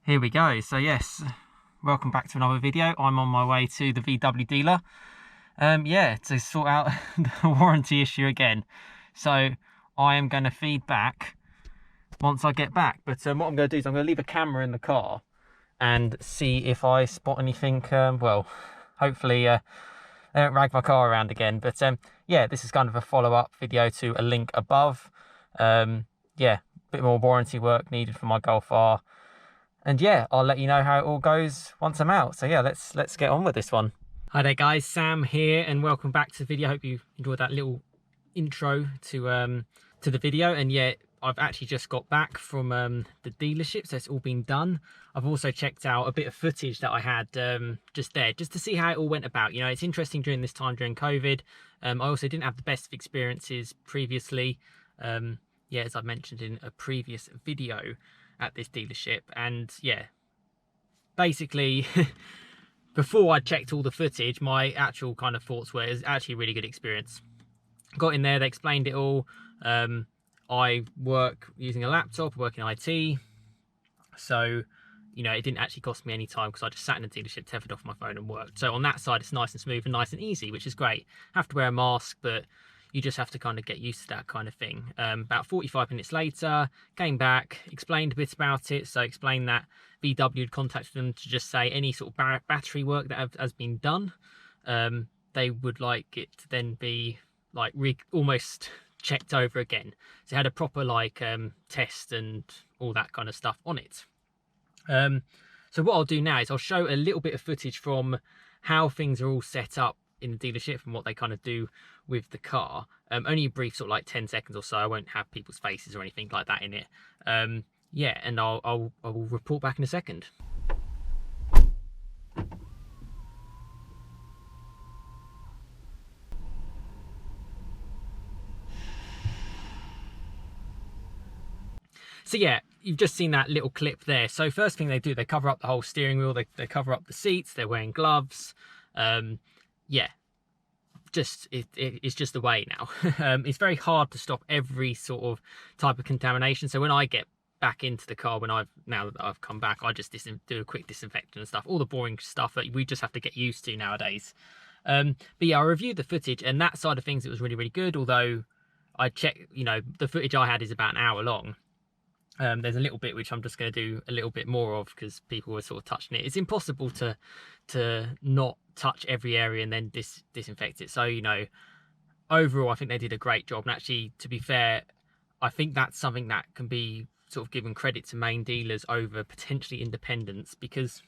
Here we go. So yes, welcome back to another video. I'm on my way to the VW dealer. To sort out the warranty issue again. So I am going to feed back once I get back. But what I'm going to do is I'm going to leave a camera in the car and see if I spot anything. Hopefully I don't rag my car around again. But yeah, this is kind of a follow-up video to a link above. Yeah, a bit more warranty work needed for my Golf R. And yeah, I'll let you know how it all goes once I'm out. So yeah, let's get on with this one. Hi there guys, Sam here and welcome back to the video. Hope you enjoyed that little intro to the video. And yeah, I've actually just got back from the dealership, so it's all been done. I've also checked out a bit of footage that I had just to see how it all went about. You know, it's interesting during this time, during COVID. I also didn't have the best of experiences previously. Yeah, as I've mentioned in a previous video at this dealership. And yeah, basically before I checked all the footage, my actual kind of thoughts were it's actually a really good experience. Got in there, they explained it all. I work using a laptop, work in IT, so you know, it didn't actually cost me any time because I just sat in the dealership, tethered off my phone and worked. So on that side, it's nice and smooth and nice and easy, which is great. Have to wear a mask, but you just have to kind of get used to that kind of thing. About 45 minutes later, came back, explained a bit about it. So explained that VW had contacted them to just say any sort of battery work that has been done, they would like it to then be like almost checked over again. So it had a proper like test and all that kind of stuff on it. So what I'll do now is I'll show a little bit of footage from how things are all set up in the dealership and what they kind of do with the car. Only a brief sort of like 10 seconds or so. I won't have people's faces or anything like that in it. Yeah, and I will report back in a second. So yeah, you've just seen that little clip there. So first thing they do, they cover up the whole steering wheel, they cover up the seats, they're wearing gloves. Yeah, it's just the way now. It's very hard to stop every sort of type of contamination. So when I get back into the car, now that I've come back, I just do a quick disinfectant and stuff, all the boring stuff that we just have to get used to nowadays. But yeah, I reviewed the footage and that side of things, it was really, really good. Although I checked, you know, the footage I had is about an hour long. There's a little bit which I'm just going to do a little bit more of because people were sort of touching it. It's impossible to not touch every area and then disinfect it. So, you know, overall, I think they did a great job. And actually, to be fair, I think that's something that can be sort of given credit to main dealers over potentially independents, because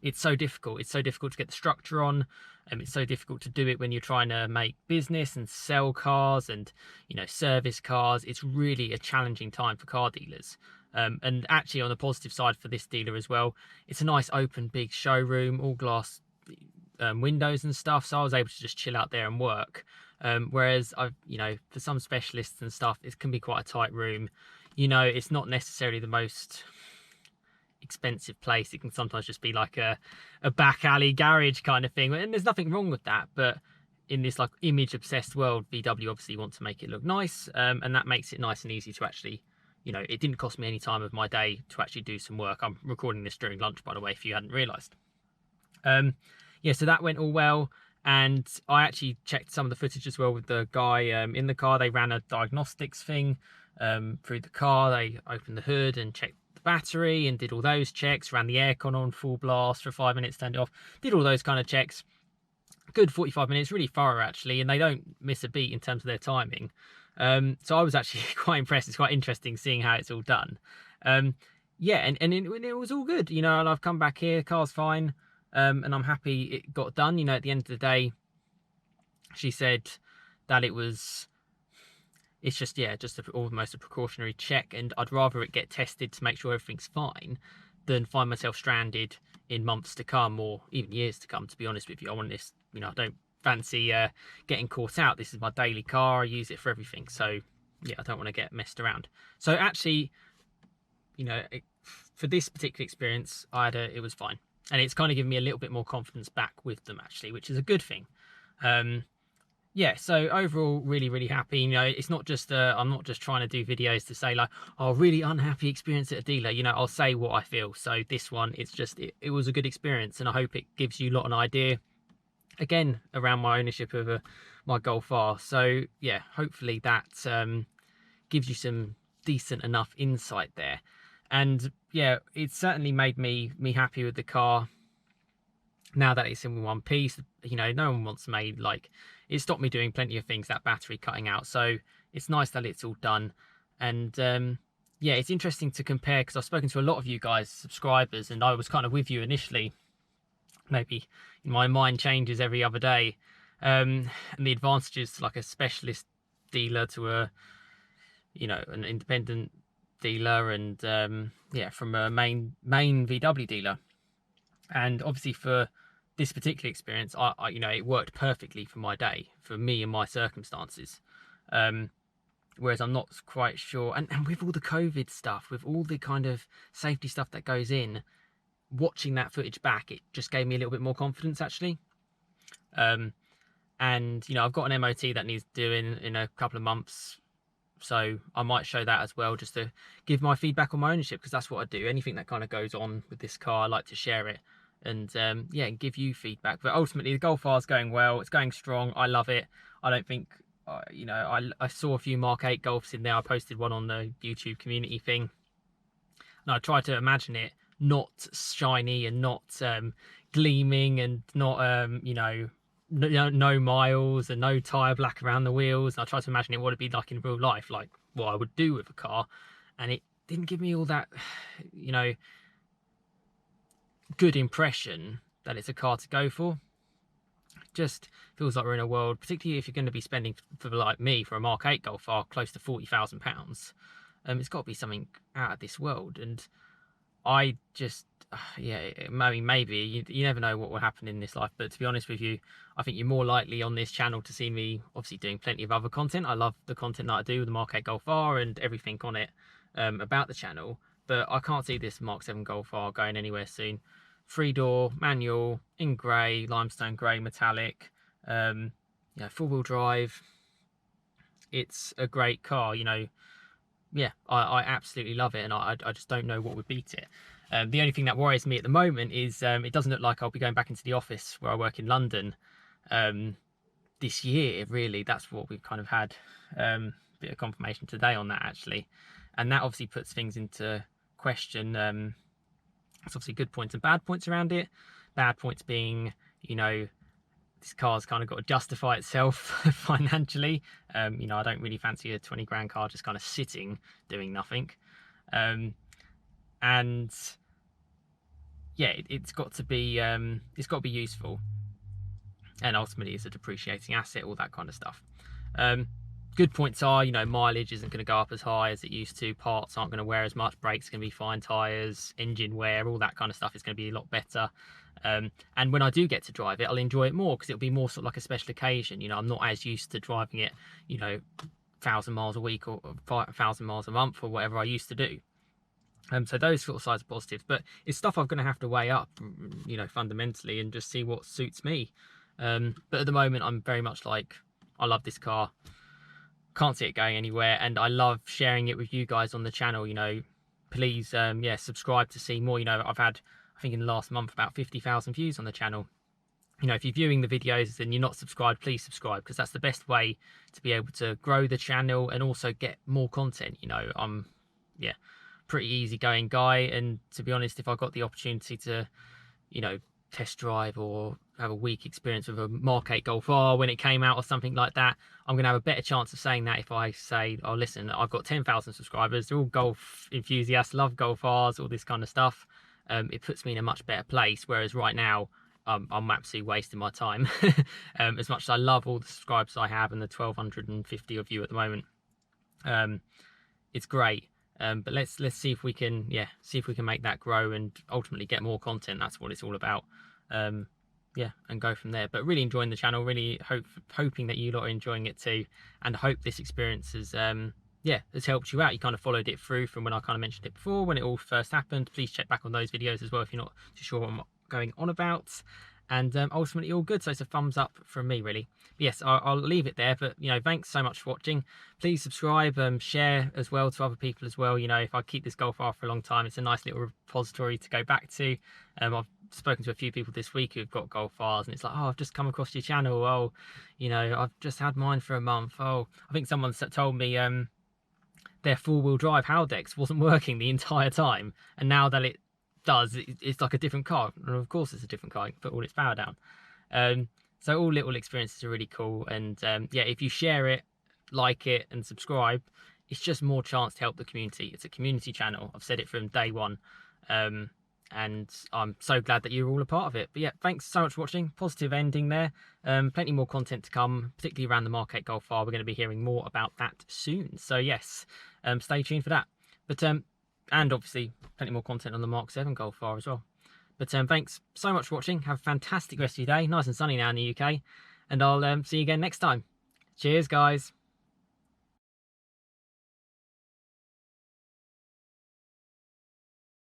it's so difficult. It's so difficult to get the structure on. It's so difficult to do it when you're trying to make business and sell cars and, you know, service cars. It's really a challenging time for car dealers. And actually on the positive side for this dealer as well, it's a nice open big showroom, all glass windows and stuff. So I was able to just chill out there and work. Whereas you know, for some specialists and stuff, it can be quite a tight room. You know, it's not necessarily the most expensive place. It can sometimes just be like a back alley garage kind of thing, and there's nothing wrong with that, but in this like image obsessed world, VW obviously want to make it look nice, and that makes it nice and easy to actually, you know, it didn't cost me any time of my day to actually do some work. I'm recording this during lunch, by the way, if you hadn't realized. Yeah, so that went all well, and I actually checked some of the footage as well with the guy in the car. They ran a diagnostics thing through the car. They opened the hood and checked battery and did all those checks, ran the aircon on full blast for 5 minutes, turned it off, did all those kind of checks. Good 45 minutes, really thorough actually, and they don't miss a beat in terms of their timing. So I was actually quite impressed. It's quite interesting seeing how it's all done. Yeah, and it was all good, you know, and I've come back here, car's fine, and I'm happy it got done. You know, at the end of the day, she said that it's just, yeah, just almost a precautionary check, and I'd rather it get tested to make sure everything's fine than find myself stranded in months to come or even years to come, to be honest with you. I want this, you know, I don't fancy getting caught out. This is my daily car. I use it for everything. So, yeah, I don't want to get messed around. So actually, you know, for this particular experience, it was fine. And it's kind of given me a little bit more confidence back with them, actually, which is a good thing. yeah, so overall, really happy. You know, it's not just I'm not just trying to do videos to say like, oh, really unhappy experience at a dealer. You know, I'll say what I feel. So this one, it's just it was a good experience, and I hope it gives you a lot of an idea again around my ownership of my Golf R. So yeah, hopefully that gives you some decent enough insight there. And yeah, it certainly made me happy with the car now that it's in one piece. You know, no one wants made like, it stopped me doing plenty of things, that battery cutting out. So it's nice that it's all done. And yeah, it's interesting to compare, because I've spoken to a lot of you guys, subscribers, and I was kind of with you initially. Maybe my mind changes every other day. And the advantages to like a specialist dealer to a, you know, an independent dealer, and yeah, from a main VW dealer. And obviously for this particular experience, I you know, it worked perfectly for my day, for me and my circumstances. Whereas I'm not quite sure, and with all the COVID stuff, with all the kind of safety stuff that goes in, watching that footage back, it just gave me a little bit more confidence actually. And you know, I've got an MOT that needs doing in a couple of months, so I might show that as well, just to give my feedback on my ownership, because that's what I do. Anything that kind of goes on with this car, I like to share it, and yeah, and give you feedback. But ultimately the Golf R is going well, it's going strong, I love it. I don't think you know, I saw a few Mark 8 Golfs in there. I posted one on the YouTube community thing, and I tried to imagine it not shiny and not gleaming, and not you know, no miles and no tyre black around the wheels. And I tried to imagine it what it'd be like in real life, like what I would do with a car, and it didn't give me all that, you know, good impression that it's a car to go for. It just feels like we're in a world, particularly if you're going to be spending, for like me, for a Mark 8 Golf R, close to £40,000. It's got to be something out of this world. And I just, yeah, I mean, maybe you never know what will happen in this life. But to be honest with you, I think you're more likely on this channel to see me obviously doing plenty of other content. I love the content that I do with the Mark 8 Golf R and everything on it about the channel. But I can't see this Mark 7 Golf R going anywhere soon. 3-door, manual, in grey, limestone grey, metallic, you know, 4-wheel drive. It's a great car, you know. Yeah, I absolutely love it, and I just don't know what would beat it. The only thing that worries me at the moment is it doesn't look like I'll be going back into the office where I work in London this year, really. That's what we've kind of had a bit of confirmation today on that, actually. And that obviously puts things into question. There's obviously good points and bad points around it. Bad points being, you know, this car's kind of got to justify itself financially. You know, I don't really fancy a 20 grand car just kind of sitting doing nothing. And yeah, it's got to be useful, and ultimately it's a depreciating asset, all that kind of stuff. Good points are, you know, mileage isn't going to go up as high as it used to, parts aren't going to wear as much, brakes are going to be fine, tyres, engine wear, all that kind of stuff is going to be a lot better. And when I do get to drive it, I'll enjoy it more, because it'll be more sort of like a special occasion. You know, I'm not as used to driving it, you know, 1,000 miles a week or 5,000 miles a month or whatever I used to do. So those sort of sides are positives, but it's stuff I'm going to have to weigh up, you know, fundamentally, and just see what suits me. But at the moment, I'm very much like, I love this car, can't see it going anywhere, and I love sharing it with you guys on the channel. You know, please, yeah, subscribe to see more. You know, I've had, I think in the last month, about 50,000 views on the channel. You know, if you're viewing the videos and you're not subscribed, please subscribe, because that's the best way to be able to grow the channel and also get more content. You know, I'm, yeah, pretty easygoing guy, and to be honest, if I got the opportunity to, you know, test drive or have a week experience with a Mark 8 Golf R when it came out or something like that, I'm going to have a better chance of saying that if I say, oh, listen, I've got 10,000 subscribers, they're all golf enthusiasts, love Golf Rs, all this kind of stuff. It puts me in a much better place, whereas right now I'm absolutely wasting my time. As much as I love all the subscribers I have and the 1,250 of you at the moment, it's great. But let's see if we can, yeah, see if we can make that grow and ultimately get more content. That's what it's all about. Yeah, and go from there. But really enjoying the channel, really hoping that you lot are enjoying it too, and hope this experience has yeah, has helped you out. You kind of followed it through from when I kind of mentioned it before, when it all first happened. Please check back on those videos as well if you're not too sure what I'm going on about. and ultimately all good. So it's a thumbs up from me, really. But yes, I'll leave it there. But thanks so much for watching. Please subscribe, share as well to other people as well. If I keep this Golf R for a long time, it's a nice little repository to go back to. I've spoken to a few people this week who've got Golf Rs, and it's like, oh, I've just come across your channel. Oh, I've just had mine for a month. Oh, I think someone told me their four-wheel drive Haldex wasn't working the entire time, and now that it does, it's like a different car. And of course it's a different car, you can put all its power down. So all little experiences are really cool, and yeah, if you share it, like it, and subscribe, it's just more chance to help the community. It's a community channel. I've said it from day one, and I'm so glad that you're all a part of it. But yeah, thanks so much for watching. Positive ending there. Plenty more content to come, particularly around the Mark 8 Golf R. We're going to be hearing more about that soon, so yes, stay tuned for that. But and obviously plenty more content on the Mark 7 Golf R as well. But thanks so much for watching. Have a fantastic rest of your day. Nice and sunny now in the UK. And I'll see you again next time. Cheers, guys.